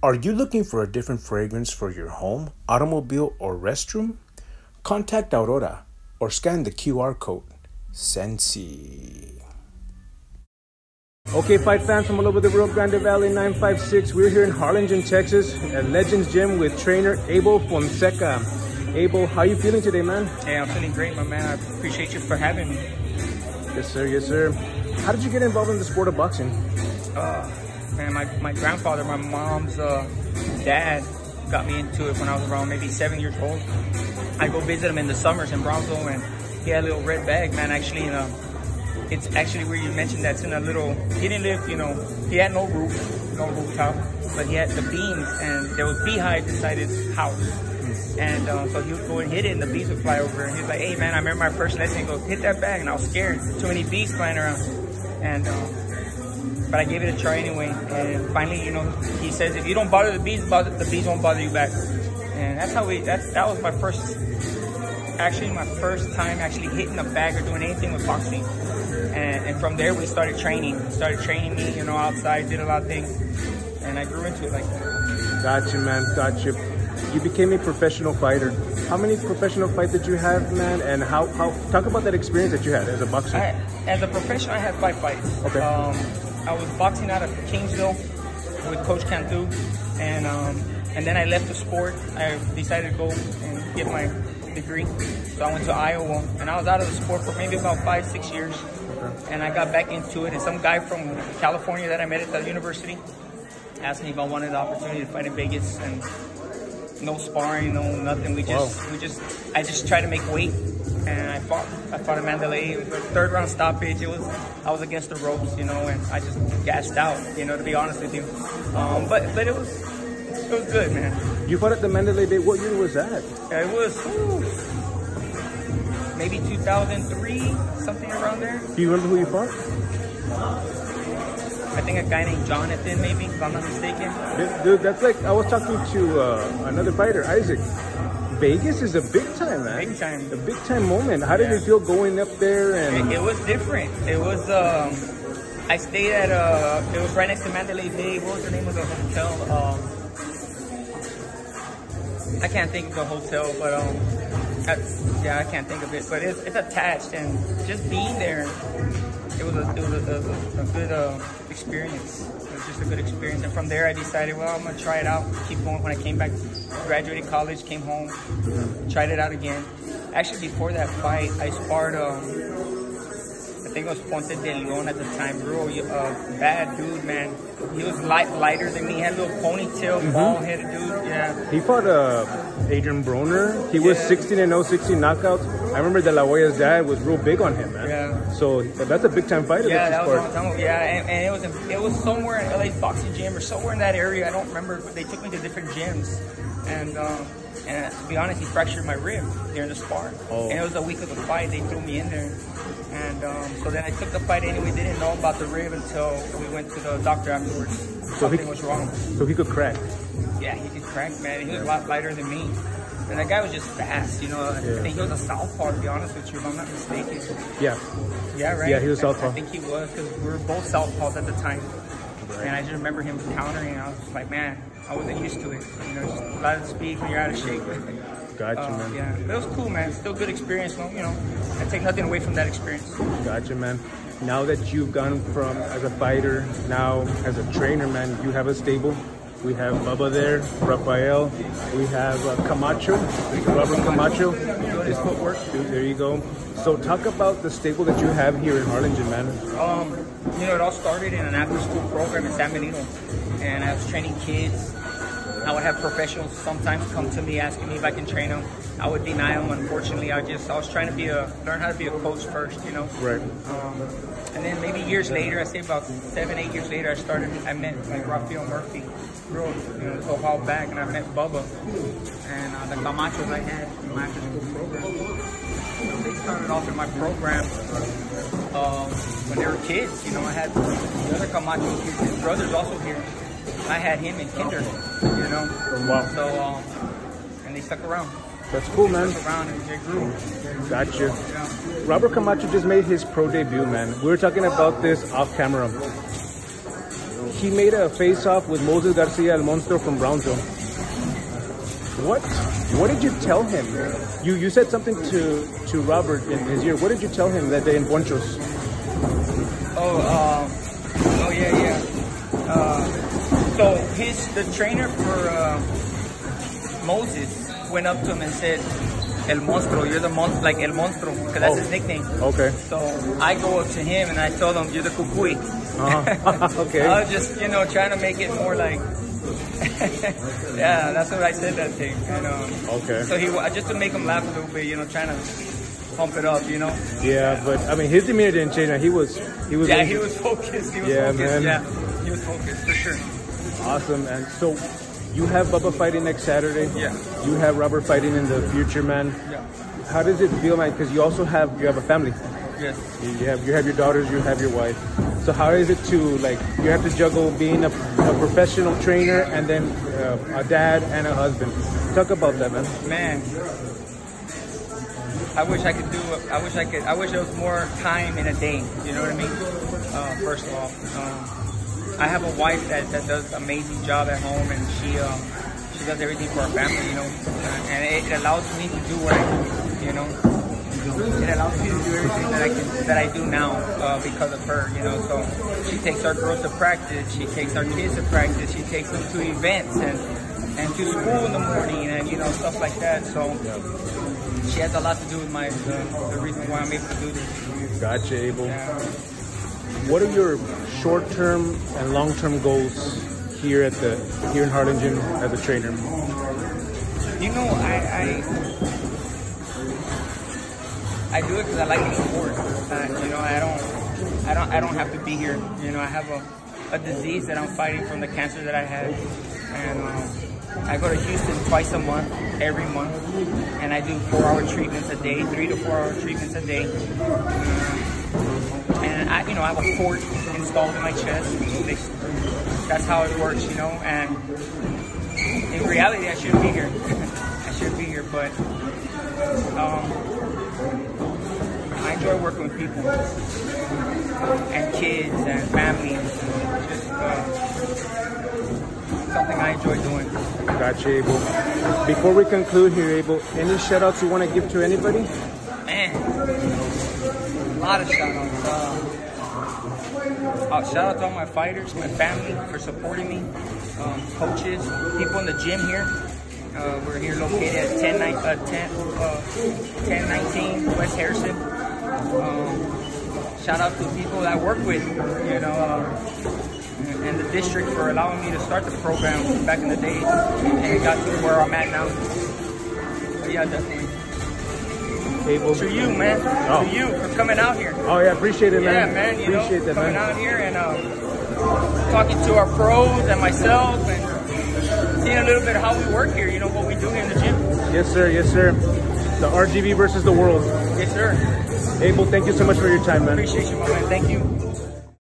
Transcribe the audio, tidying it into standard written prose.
Are you looking for a different fragrance for your home, automobile, or restroom? Contact Aurora or scan the QR code. Sensi. Okay, fight fans from all over the Rio Grande Valley 956. We're here in Harlingen, Texas at Legends Gym with trainer Abel Fonseca. Abel, how you feeling today, man? Hey, I'm feeling great, my man. I appreciate you for having me. Yes, sir. Yes, sir. How did you get involved in the sport of boxing? Man, my grandfather, my mom's dad, got me into it when I was around maybe 7 years old. I go visit him in the summers in Brownsville, and he had a little red bag, man. Actually, it's actually where you mentioned that's in a little. He didn't live, he had no rooftop, but he had the beams, and there was beehives inside his house. And so he would go and hit it, and the bees would fly over. And he was like, "Hey, man, I remember my first lesson. He goes, hit that bag," and I was scared. Too many bees flying around, and. But I gave it a try anyway, and finally, he says if you don't bother the bees won't bother you back, and that's how that was my first time actually hitting a bag or doing anything with boxing, and from there we started training. He started training me, outside, did a lot of things, and I grew into it like that. Gotcha, man, gotcha. You became a professional fighter. How many professional fights did you have, man? And how talk about that experience that you had as a boxer. As a professional, I had 5 fights. Okay. I was boxing out of Kingsville with Coach Cantu, and then I left the sport. I decided to go and get my degree, so I went to Iowa, and I was out of the sport for maybe about 5-6 years. Okay. And I got back into it, and some guy from California that I met at the university asked me if I wanted the opportunity to fight in Vegas, and no sparring, no nothing. I just tried to make weight. And I fought in Mandalay. It was a 3rd round stoppage. I was against the ropes, and I just gassed out, to be honest with you. But it was good, man. You fought at the Mandalay Day. What year was that? It was maybe 2003, something around there. Do you remember who you fought? I think a guy named Jonathan, maybe, if I'm not mistaken. Dude, that's like, I was talking to another fighter, Isaac. Vegas is a big time, man. Big time. A big time moment. How did it feel going up there? And it was different. It was, I stayed at, it was right next to Mandalay Bay. What was the name of the hotel? I can't think of the hotel, but, I can't think of it. But it's attached, and just being there, it was a good experience. It was just a good experience. And from there, I decided, well, I'm going to try it out, keep going. When I came back, graduated college, came home, tried it out again. Actually, before that fight, I sparred, I think it was Fonseca at the time. Real bad dude, man. He was lighter than me. He had a little ponytail, bald-headed dude. Yeah. He fought Adrian Broner. He was 16-0, 16 knockouts. I remember De La Hoya's dad was real big on him, man. Yeah. So that's a big time fighter. Yeah, that was a long time. Yeah, and it was somewhere in LA's boxing gym or somewhere in that area. I don't remember, but they took me to different gyms, and to be honest, he fractured my rib during the spar. Oh. And it was a week of the fight. They threw me in there. And so then I took the fight anyway. Didn't know about the rib until we went to the doctor afterwards. Something was wrong. So he could crack. Yeah, he could crack, man. He was a lot lighter than me. And that guy was just fast, I think he was a southpaw, to be honest with you, if I'm not mistaken. Yeah. Yeah, right? Yeah, he was southpaw. I think he was, because we were both southpaws at the time. Right. And I just remember him countering, and I was just like, man, I wasn't used to it. Just a lot of speed when you're out of shape. Gotcha, man. Yeah, but it was cool, man. Still good experience, I take nothing away from that experience. Gotcha, man. Now that you've gone from as a fighter, now as a trainer, man, you have a stable. We have Bubba there, Rafael. We have Camacho, Robert Camacho. His footwork. Dude, there you go. So talk about the stable that you have here in Harlingen, man. It all started in an after-school program in San Benito, and I was training kids. I would have professionals sometimes come to me asking me if I can train them. I would deny them, unfortunately. I was trying to learn how to be a coach first, Right. And then maybe years later, I say about 7-8 years later, I met like Rafael Murphy, a while back, and I met Bubba and the Camachos I had in my after school program. They started off in my program when they were kids. I had the other Camachos here, his brother's also here. I had him in kinder, Wow. So, and they stuck around. That's cool, man. Stuck around and they grew. Gotcha. Yeah. Robert Camacho just made his pro debut, man. We were talking about this off camera. he made a face-off with Moses Garcia, El Monstro from Brownsville. What did you tell him? You said something to Robert in his ear. What did you tell him that day in Ponchos? Oh yeah. So the trainer for Moses went up to him and said, El Monstro, you're the monster, like El Monstro, because that's his nickname. Okay. So I go up to him and I told him, you're the Cucuy. Okay. I was just, trying to make it more like, yeah, that's what I said that thing. Okay. So just to make him laugh a little bit, trying to pump it up, Yeah, but I mean, his demeanor didn't change. He was. Yeah, he was focused. He was focused. Man. Yeah, he was focused for sure. Awesome. And so, you have Bubba fighting next Saturday. Yeah. You have Robert fighting in the future, man. Yeah. How does it feel, man? Because you also have a family. Yes. You have your daughters. You have your wife. So how is it to you have to juggle being a professional trainer and then a dad and a husband? Talk about that, man. Man, I wish I could I wish there was more time in a day. You know what I mean? First of all, I have a wife that does an amazing job at home, and she does everything for our family. And it allows me to do what I do. It allows me to do everything that I do now because of her, So she takes our girls to practice, she takes our kids to practice, she takes them to events and to school in the morning and stuff like that. So she has a lot to do with the reason why I'm able to do this. Gotcha, Abel. Yeah. What are your short-term and long-term goals here in Harlingen as a trainer? I do it because I like the sport. I don't have to be here. I have a disease that I'm fighting from the cancer that I had, and I go to Houston twice a month, every month, and I do 4-hour treatments a day, 3 to 4 hour treatments a day. And I have a port installed in my chest. That's how it works, And in reality, I shouldn't be here. I shouldn't be here, but. I enjoy working with people and kids and families. Just something I enjoy doing. Gotcha, Abel. Before we conclude here, Abel, any shout outs you want to give to anybody? Man, a lot of shout outs. Shout out to all my fighters, my family for supporting me, coaches, people in the gym here. We're here located at 1019 West Harrison. Shout out to people that I work with, and the district for allowing me to start the program back in the day, and it got to where I'm at now. But yeah, definitely. Abel. To you, man. To you for coming out here. Oh yeah, appreciate it, man. Yeah, man. Appreciate that, coming man. out here and talking to our pros and myself and seeing a little bit of how we work here. What we do here in the gym. Yes, sir. Yes, sir. The RGV versus the world. Yes, sir. Abel, thank you so much for your time, man. Appreciate you, my man. Thank you.